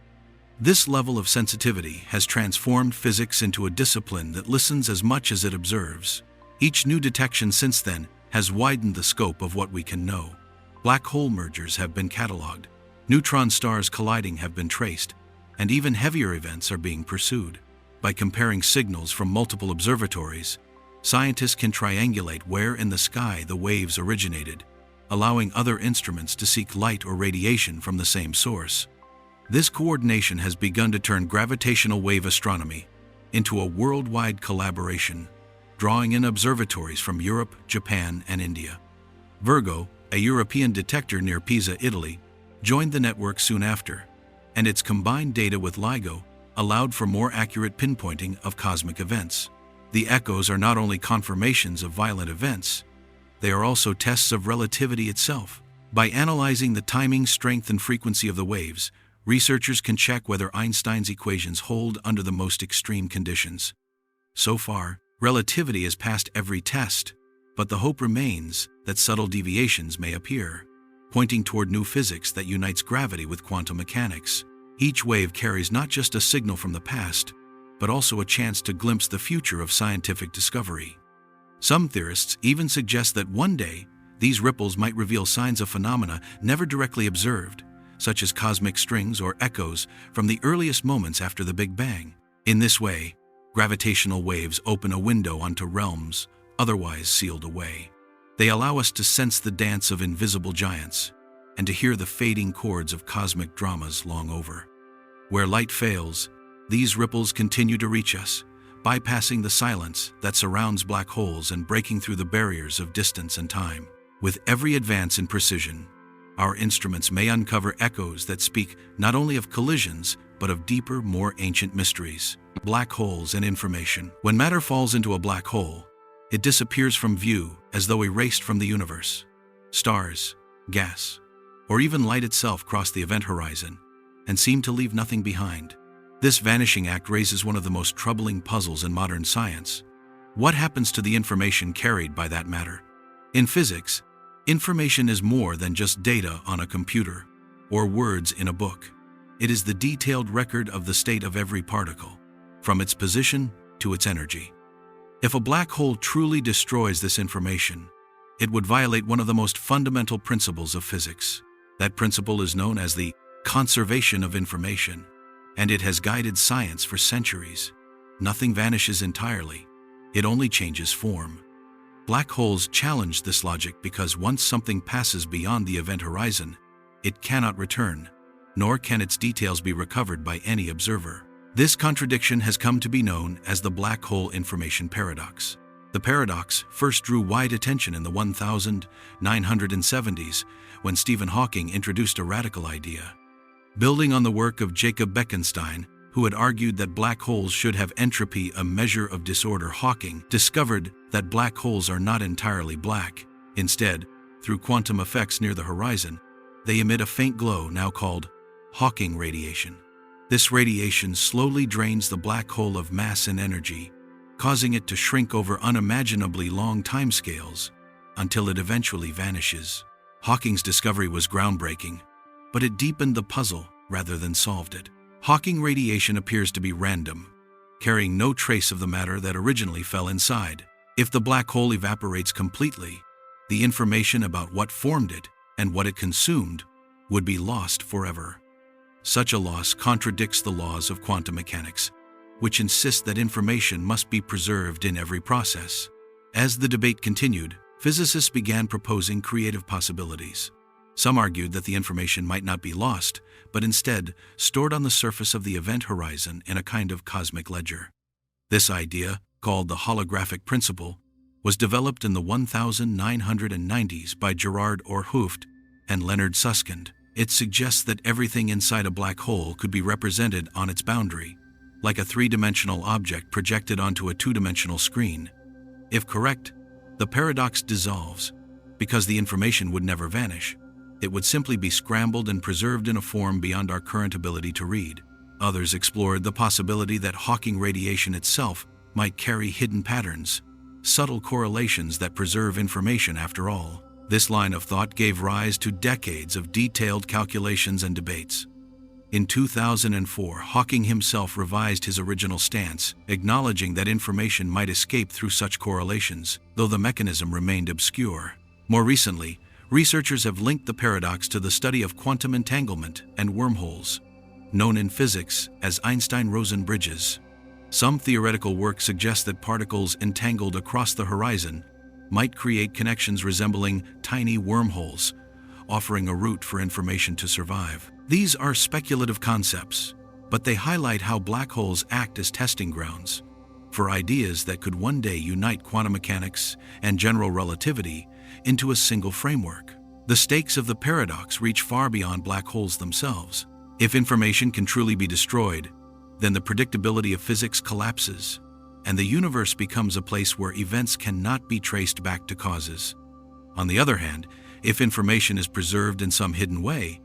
This level of sensitivity has transformed physics into a discipline that listens as much as it observes. Each new detection since then has widened the scope of what we can know. Black hole mergers have been catalogued, neutron stars colliding have been traced, and even heavier events are being pursued. By comparing signals from multiple observatories, scientists can triangulate where in the sky the waves originated, allowing other instruments to seek light or radiation from the same source. This coordination has begun to turn gravitational wave astronomy into a worldwide collaboration, drawing in observatories from Europe, Japan, and India. Virgo, a European detector near Pisa, Italy, joined the network soon after, and its combined data with LIGO allowed for more accurate pinpointing of cosmic events. The echoes are not only confirmations of violent events, they are also tests of relativity itself. By analyzing the timing, strength, and frequency of the waves, researchers can check whether Einstein's equations hold under the most extreme conditions. So far, relativity has passed every test, but the hope remains that subtle deviations may appear, pointing toward new physics that unites gravity with quantum mechanics. Each wave carries not just a signal from the past, but also a chance to glimpse the future of scientific discovery. Some theorists even suggest that one day, these ripples might reveal signs of phenomena never directly observed, such as cosmic strings or echoes from the earliest moments after the Big Bang. In this way, gravitational waves open a window onto realms otherwise sealed away. They allow us to sense the dance of invisible giants and to hear the fading chords of cosmic dramas long over. Where light fails, these ripples continue to reach us, bypassing the silence that surrounds black holes and breaking through the barriers of distance and time. With every advance in precision, our instruments may uncover echoes that speak not only of collisions, but of deeper, more ancient mysteries. Black holes and information. When matter falls into a black hole, it disappears from view as though erased from the universe. Stars, gas, or even light itself cross the event horizon and seem to leave nothing behind. This vanishing act raises one of the most troubling puzzles in modern science. What happens to the information carried by that matter? In physics, information is more than just data on a computer or words in a book. It is the detailed record of the state of every particle, from its position to its energy. If a black hole truly destroys this information, it would violate one of the most fundamental principles of physics. That principle is known as the conservation of information, and it has guided science for centuries. Nothing vanishes entirely, it only changes form. Black holes challenge this logic because once something passes beyond the event horizon, it cannot return, nor can its details be recovered by any observer. This contradiction has come to be known as the black hole information paradox. The paradox first drew wide attention in the 1970s when Stephen Hawking introduced a radical idea. Building on the work of Jacob Bekenstein, who had argued that black holes should have entropy, a measure of disorder, Hawking discovered that black holes are not entirely black. Instead, through quantum effects near the horizon, they emit a faint glow now called Hawking radiation. This radiation slowly drains the black hole of mass and energy, causing it to shrink over unimaginably long timescales until it eventually vanishes. Hawking's discovery was groundbreaking, but it deepened the puzzle rather than solved it. Hawking radiation appears to be random, carrying no trace of the matter that originally fell inside. If the black hole evaporates completely, the information about what formed it and what it consumed would be lost forever. Such a loss contradicts the laws of quantum mechanics, which insist that information must be preserved in every process. As the debate continued, physicists began proposing creative possibilities. Some argued that the information might not be lost, but instead stored on the surface of the event horizon in a kind of cosmic ledger. This idea, called the holographic principle, was developed in the 1990s by Gerard Oerhooft and Leonard Susskind. It suggests that everything inside a black hole could be represented on its boundary, like a three-dimensional object projected onto a two-dimensional screen. If correct, the paradox dissolves, because the information would never vanish. It would simply be scrambled and preserved in a form beyond our current ability to read. Others explored the possibility that Hawking radiation itself might carry hidden patterns, subtle correlations that preserve information after all. This line of thought gave rise to decades of detailed calculations and debates. In 2004, Hawking himself revised his original stance, acknowledging that information might escape through such correlations, though the mechanism remained obscure. More recently, researchers have linked the paradox to the study of quantum entanglement and wormholes, known in physics as Einstein-Rosen bridges. Some theoretical work suggests that particles entangled across the horizon might create connections resembling tiny wormholes, offering a route for information to survive. These are speculative concepts, but they highlight how black holes act as testing grounds for ideas that could one day unite quantum mechanics and general relativity into a single framework. The stakes of the paradox reach far beyond black holes themselves. If information can truly be destroyed, then the predictability of physics collapses, and the universe becomes a place where events cannot be traced back to causes. On the other hand, if information is preserved in some hidden way,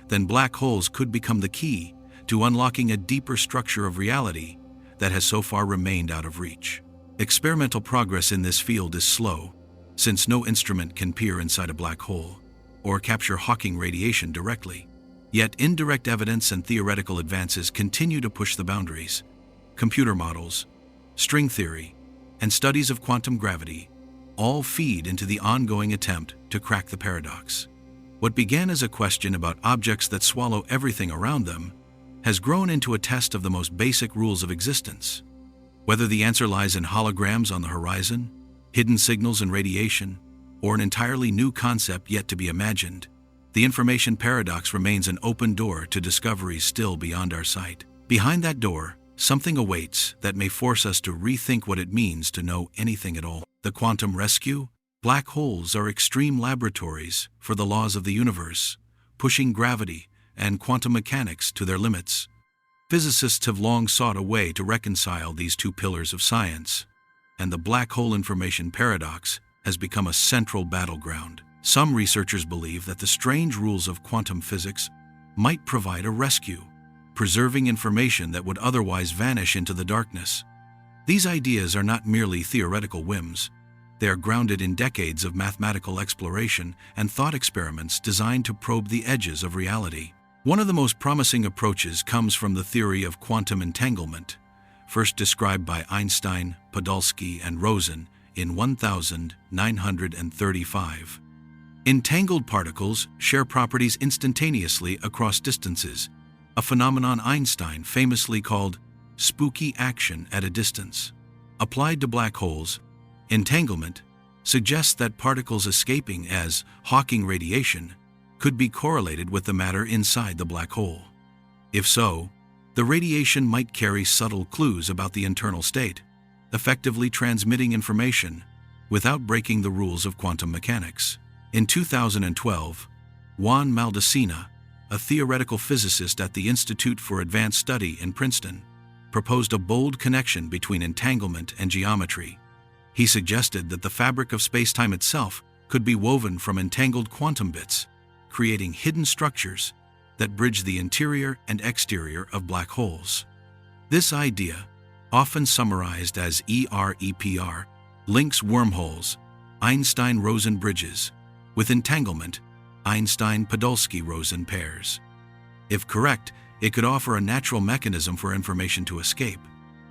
then black holes could become the key to unlocking a deeper structure of reality that has so far remained out of reach. Experimental progress in this field is slow, since no instrument can peer inside a black hole or capture Hawking radiation directly. Yet indirect evidence and theoretical advances continue to push the boundaries. Computer models, string theory, and studies of quantum gravity all feed into the ongoing attempt to crack the paradox. What began as a question about objects that swallow everything around them has grown into a test of the most basic rules of existence. Whether the answer lies in holograms on the horizon, hidden signals in radiation, or an entirely new concept yet to be imagined, the information paradox remains an open door to discoveries still beyond our sight. Behind that door, something awaits that may force us to rethink what it means to know anything at all. The quantum rescue? Black holes are extreme laboratories for the laws of the universe, pushing gravity and quantum mechanics to their limits. Physicists have long sought a way to reconcile these two pillars of science, and the black hole information paradox has become a central battleground. Some researchers believe that the strange rules of quantum physics might provide a rescue, preserving information that would otherwise vanish into the darkness. These ideas are not merely theoretical whims. They are grounded in decades of mathematical exploration and thought experiments designed to probe the edges of reality. One of the most promising approaches comes from the theory of quantum entanglement, first described by Einstein, Podolsky, and Rosen in 1935. Entangled particles share properties instantaneously across distances, a phenomenon Einstein famously called spooky action at a distance. Applied to black holes, entanglement suggests that particles escaping as Hawking radiation could be correlated with the matter inside the black hole. If so, the radiation might carry subtle clues about the internal state, effectively transmitting information without breaking the rules of quantum mechanics. In 2012, Juan Maldacena, a theoretical physicist at the Institute for Advanced Study in Princeton, proposed a bold connection between entanglement and geometry. He suggested that the fabric of space-time itself could be woven from entangled quantum bits, creating hidden structures that bridge the interior and exterior of black holes. This idea, often summarized as EREPR, links wormholes, Einstein-Rosen bridges, with entanglement, Einstein-Podolsky-Rosen pairs. If correct, it could offer a natural mechanism for information to escape,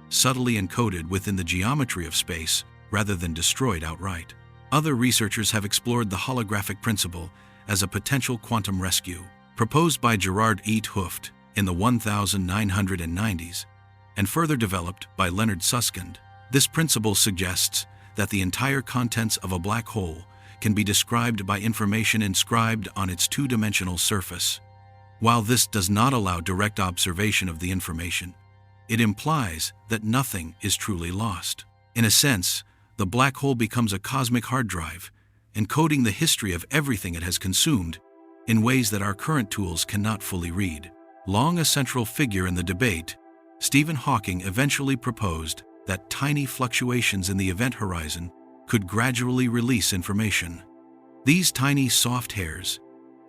subtly encoded within the geometry of space rather than destroyed outright. Other researchers have explored the holographic principle as a potential quantum rescue, proposed by Gerard E. 't Hooft in the 1990s, and further developed by Leonard Susskind. This principle suggests that the entire contents of a black hole can be described by information inscribed on its two-dimensional surface. While this does not allow direct observation of the information, it implies that nothing is truly lost. In a sense, the black hole becomes a cosmic hard drive, encoding the history of everything it has consumed in ways that our current tools cannot fully read. Long a central figure in the debate, Stephen Hawking eventually proposed that tiny fluctuations in the event horizon could gradually release information. These tiny soft hairs,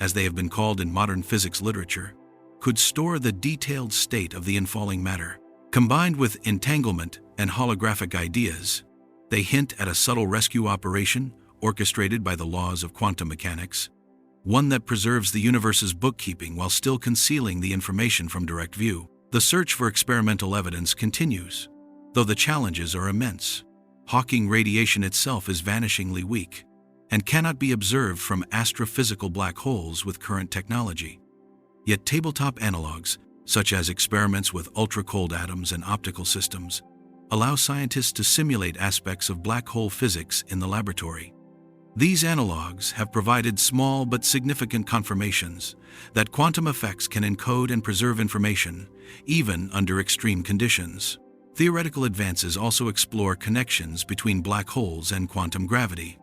as they have been called in modern physics literature, could store the detailed state of the infalling matter. Combined with entanglement and holographic ideas, they hint at a subtle rescue operation orchestrated by the laws of quantum mechanics, one that preserves the universe's bookkeeping while still concealing the information from direct view. The search for experimental evidence continues, though the challenges are immense. Hawking radiation itself is vanishingly weak and cannot be observed from astrophysical black holes with current technology. Yet tabletop analogs, such as experiments with ultra-cold atoms and optical systems, allow scientists to simulate aspects of black hole physics in the laboratory. These analogs have provided small but significant confirmations that quantum effects can encode and preserve information, even under extreme conditions. Theoretical advances also explore connections between black holes and quantum gravity,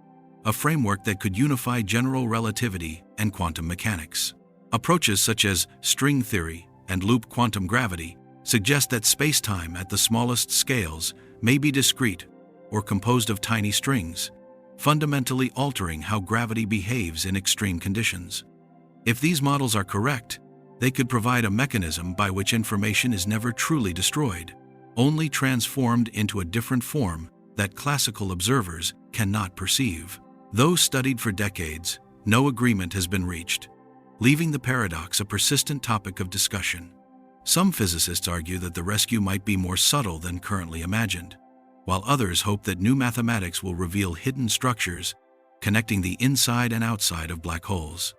a framework that could unify general relativity and quantum mechanics. Approaches such as string theory and loop quantum gravity suggest that space-time at the smallest scales may be discrete or composed of tiny strings, fundamentally altering how gravity behaves in extreme conditions. If these models are correct, they could provide a mechanism by which information is never truly destroyed, only transformed into a different form that classical observers cannot perceive. Though studied for decades, no agreement has been reached, leaving the paradox a persistent topic of discussion. Some physicists argue that the rescue might be more subtle than currently imagined, while others hope that new mathematics will reveal hidden structures connecting the inside and outside of black holes.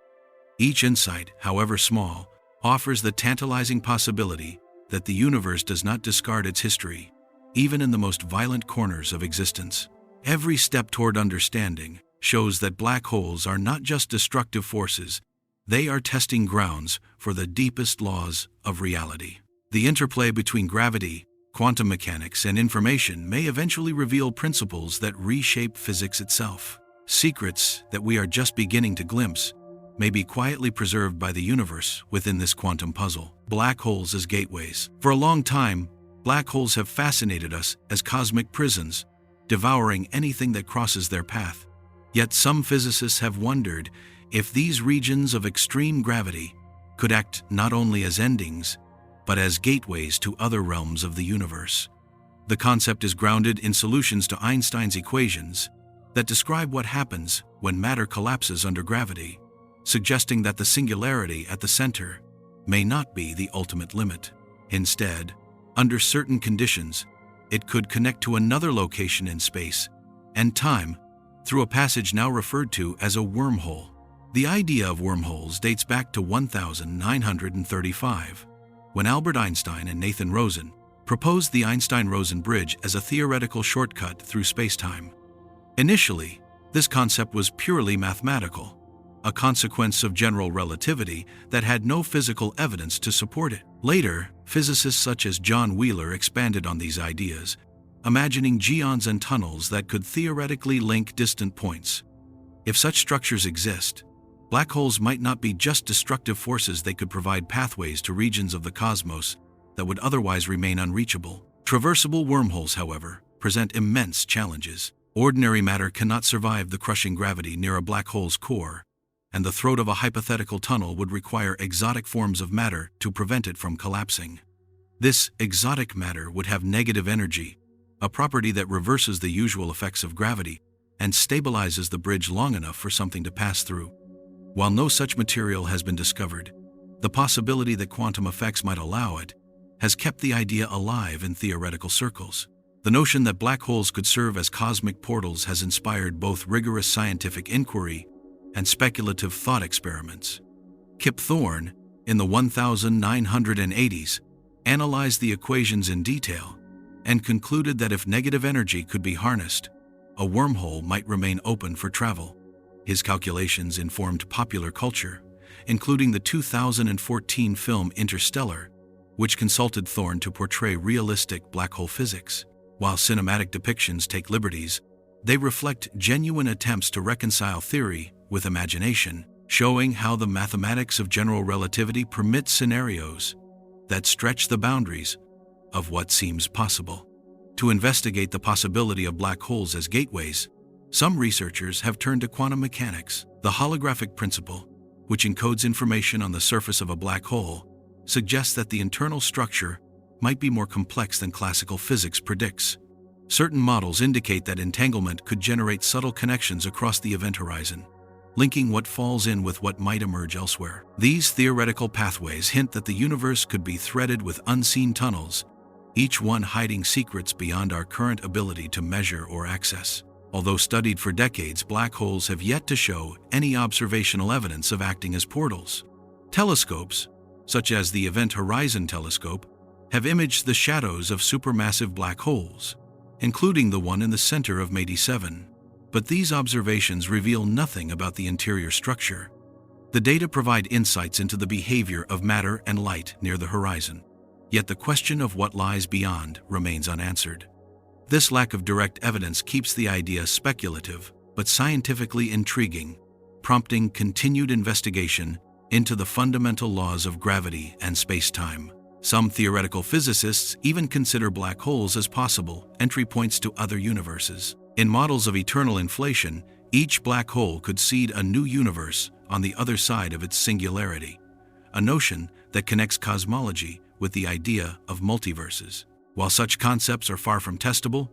Each insight, however small, offers the tantalizing possibility that the universe does not discard its history, even in the most violent corners of existence. Every step toward understanding shows that black holes are not just destructive forces, they are testing grounds for the deepest laws of reality. The interplay between gravity, quantum mechanics, and information may eventually reveal principles that reshape physics itself. Secrets that we are just beginning to glimpse may be quietly preserved by the universe within this quantum puzzle. Black holes as gateways. For a long time, black holes have fascinated us as cosmic prisons, devouring anything that crosses their path. Yet some physicists have wondered if these regions of extreme gravity could act not only as endings, but as gateways to other realms of the universe. The concept is grounded in solutions to Einstein's equations that describe what happens when matter collapses under gravity, suggesting that the singularity at the center may not be the ultimate limit. Instead, under certain conditions, it could connect to another location in space and time through a passage now referred to as a wormhole. The idea of wormholes dates back to 1935, when Albert Einstein and Nathan Rosen proposed the Einstein-Rosen bridge as a theoretical shortcut through spacetime. Initially, this concept was purely mathematical, a consequence of general relativity that had no physical evidence to support it. Later, physicists such as John Wheeler expanded on these ideas, imagining geons and tunnels that could theoretically link distant points. If such structures exist, black holes might not be just destructive forces, they could provide pathways to regions of the cosmos that would otherwise remain unreachable. Traversable wormholes, however, present immense challenges. Ordinary matter cannot survive the crushing gravity near a black hole's core, and the throat of a hypothetical tunnel would require exotic forms of matter to prevent it from collapsing. This exotic matter would have negative energy, a property that reverses the usual effects of gravity and stabilizes the bridge long enough for something to pass through. While no such material has been discovered, the possibility that quantum effects might allow it has kept the idea alive in theoretical circles. The notion that black holes could serve as cosmic portals has inspired both rigorous scientific inquiry and speculative thought experiments. Kip Thorne, in the 1980s, analyzed the equations in detail and concluded that if negative energy could be harnessed, a wormhole might remain open for travel. His calculations informed popular culture, including the 2014 film Interstellar, which consulted Thorne to portray realistic black hole physics. While cinematic depictions take liberties, they reflect genuine attempts to reconcile theory with imagination, showing how the mathematics of general relativity permit scenarios that stretch the boundaries of what seems possible. To investigate the possibility of black holes as gateways, some researchers have turned to quantum mechanics. The holographic principle, which encodes information on the surface of a black hole, suggests that the internal structure might be more complex than classical physics predicts. Certain models indicate that entanglement could generate subtle connections across the event horizon, linking what falls in with what might emerge elsewhere. These theoretical pathways hint that the universe could be threaded with unseen tunnels, each one hiding secrets beyond our current ability to measure or access. Although studied for decades, black holes have yet to show any observational evidence of acting as portals. Telescopes, such as the Event Horizon Telescope, have imaged the shadows of supermassive black holes, including the one in the center of MADI 7. But these observations reveal nothing about the interior structure. The data provide insights into the behavior of matter and light near the horizon. Yet the question of what lies beyond remains unanswered. This lack of direct evidence keeps the idea speculative but scientifically intriguing, prompting continued investigation into the fundamental laws of gravity and space-time. Some theoretical physicists even consider black holes as possible entry points to other universes. In models of eternal inflation, each black hole could seed a new universe on the other side of its singularity, a notion that connects cosmology with the idea of multiverses. While such concepts are far from testable,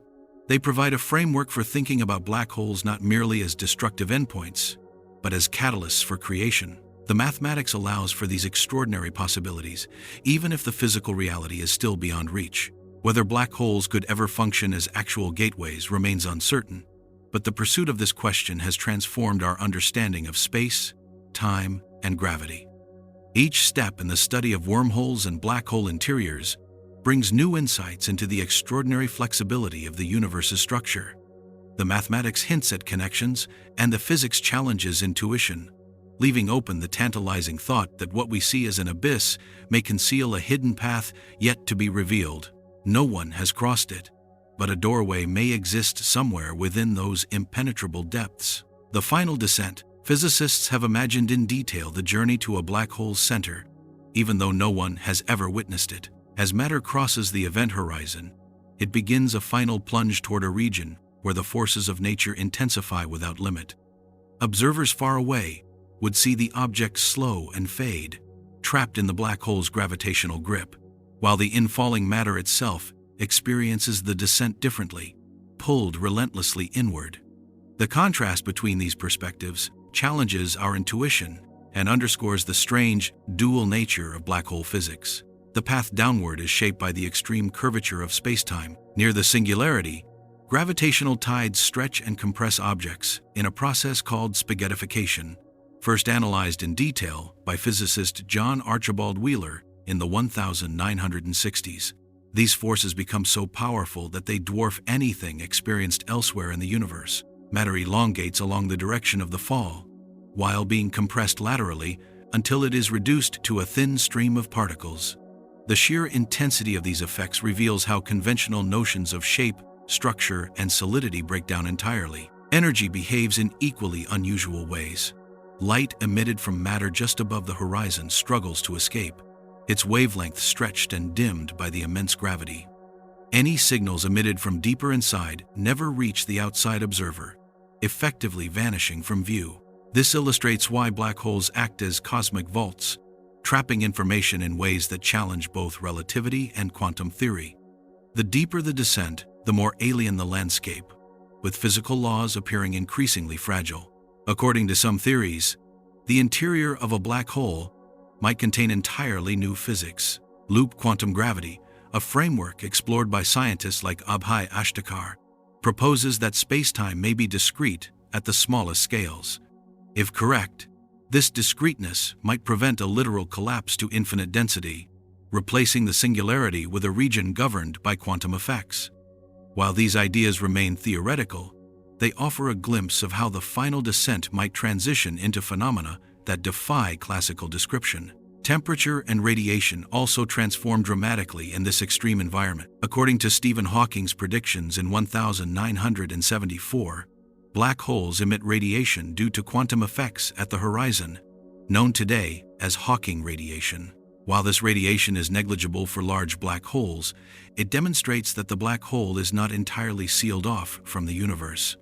they provide a framework for thinking about black holes not merely as destructive endpoints, but as catalysts for creation. The mathematics allows for these extraordinary possibilities, even if the physical reality is still beyond reach. Whether black holes could ever function as actual gateways remains uncertain, but the pursuit of this question has transformed our understanding of space, time, and gravity. Each step in the study of wormholes and black hole interiors brings new insights into the extraordinary flexibility of the universe's structure. The mathematics hints at connections, and the physics challenges intuition, leaving open the tantalizing thought that what we see as an abyss may conceal a hidden path yet to be revealed. No one has crossed it, but a doorway may exist somewhere within those impenetrable depths. The final descent. Physicists have imagined in detail the journey to a black hole's center, even though no one has ever witnessed it. As matter crosses the event horizon, it begins a final plunge toward a region where the forces of nature intensify without limit. Observers far away would see the object slow and fade, trapped in the black hole's gravitational grip, while the infalling matter itself experiences the descent differently, pulled relentlessly inward. The contrast between these perspectives challenges our intuition and underscores the strange, dual nature of black hole physics. The path downward is shaped by the extreme curvature of spacetime. Near the singularity, gravitational tides stretch and compress objects in a process called spaghettification, first analyzed in detail by physicist John Archibald Wheeler in the 1960s. These forces become so powerful that they dwarf anything experienced elsewhere in the universe. Matter elongates along the direction of the fall, while being compressed laterally until it is reduced to a thin stream of particles. The sheer intensity of these effects reveals how conventional notions of shape, structure, and solidity break down entirely. Energy behaves in equally unusual ways. Light emitted from matter just above the horizon struggles to escape, its wavelength stretched and dimmed by the immense gravity. Any signals emitted from deeper inside never reach the outside observer, effectively vanishing from view. This illustrates why black holes act as cosmic vaults, trapping information in ways that challenge both relativity and quantum theory. The deeper the descent, the more alien the landscape, with physical laws appearing increasingly fragile. According to some theories, the interior of a black hole might contain entirely new physics. Loop quantum gravity, a framework explored by scientists like Abhay Ashtekar, proposes that spacetime may be discrete at the smallest scales. If correct, this discreteness might prevent a literal collapse to infinite density, replacing the singularity with a region governed by quantum effects. While these ideas remain theoretical, they offer a glimpse of how the final descent might transition into phenomena that defy classical description. Temperature and radiation also transform dramatically in this extreme environment. According to Stephen Hawking's predictions in 1974, black holes emit radiation due to quantum effects at the horizon, known today as Hawking radiation. While this radiation is negligible for large black holes, it demonstrates that the black hole is not entirely sealed off from the universe.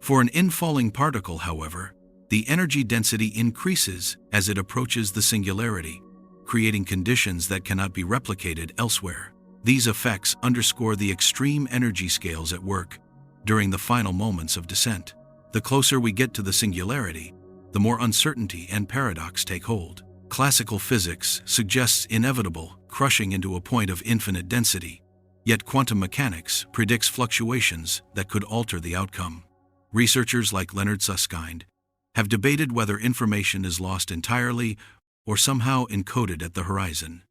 For an infalling particle, however, the energy density increases as it approaches the singularity, creating conditions that cannot be replicated elsewhere. These effects underscore the extreme energy scales at work during the final moments of descent. The closer we get to the singularity, the more uncertainty and paradox take hold. Classical physics suggests inevitable crushing into a point of infinite density, yet quantum mechanics predicts fluctuations that could alter the outcome. Researchers like Leonard Susskind have debated whether information is lost entirely or somehow encoded at the horizon.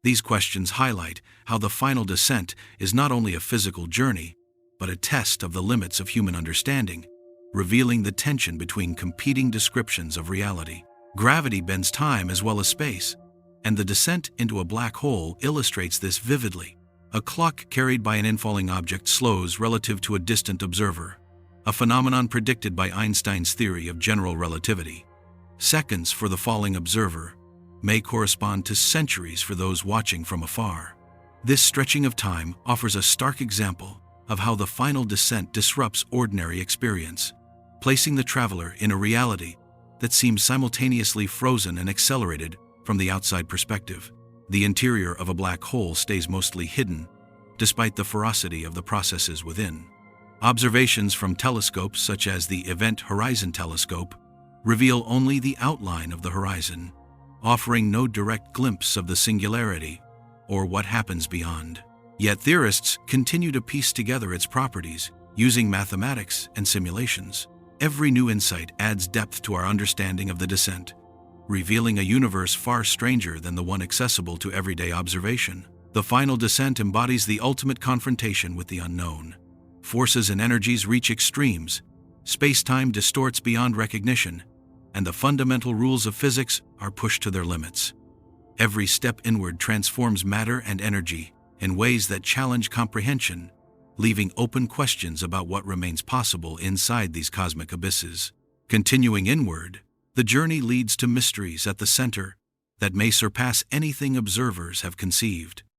These questions highlight how the final descent is not only a physical journey, but a test of the limits of human understanding, revealing the tension between competing descriptions of reality. Gravity bends time as well as space, and the descent into a black hole illustrates this vividly. A clock carried by an infalling object slows relative to a distant observer, a phenomenon predicted by Einstein's theory of general relativity. Seconds for the falling observer may correspond to centuries for those watching from afar. This stretching of time offers a stark example of how the final descent disrupts ordinary experience, placing the traveler in a reality that seems simultaneously frozen and accelerated from the outside perspective. The interior of a black hole stays mostly hidden, despite the ferocity of the processes within. Observations from telescopes such as the Event Horizon Telescope reveal only the outline of the horizon, offering no direct glimpse of the singularity or what happens beyond. Yet theorists continue to piece together its properties using mathematics and simulations. Every new insight adds depth to our understanding of the descent, revealing a universe far stranger than the one accessible to everyday observation. The final descent embodies the ultimate confrontation with the unknown. Forces and energies reach extremes, space-time distorts beyond recognition, and the fundamental rules of physics are pushed to their limits. Every step inward transforms matter and energy in ways that challenge comprehension, leaving open questions about what remains possible inside these cosmic abysses. Continuing inward, the journey leads to mysteries at the center that may surpass anything observers have conceived.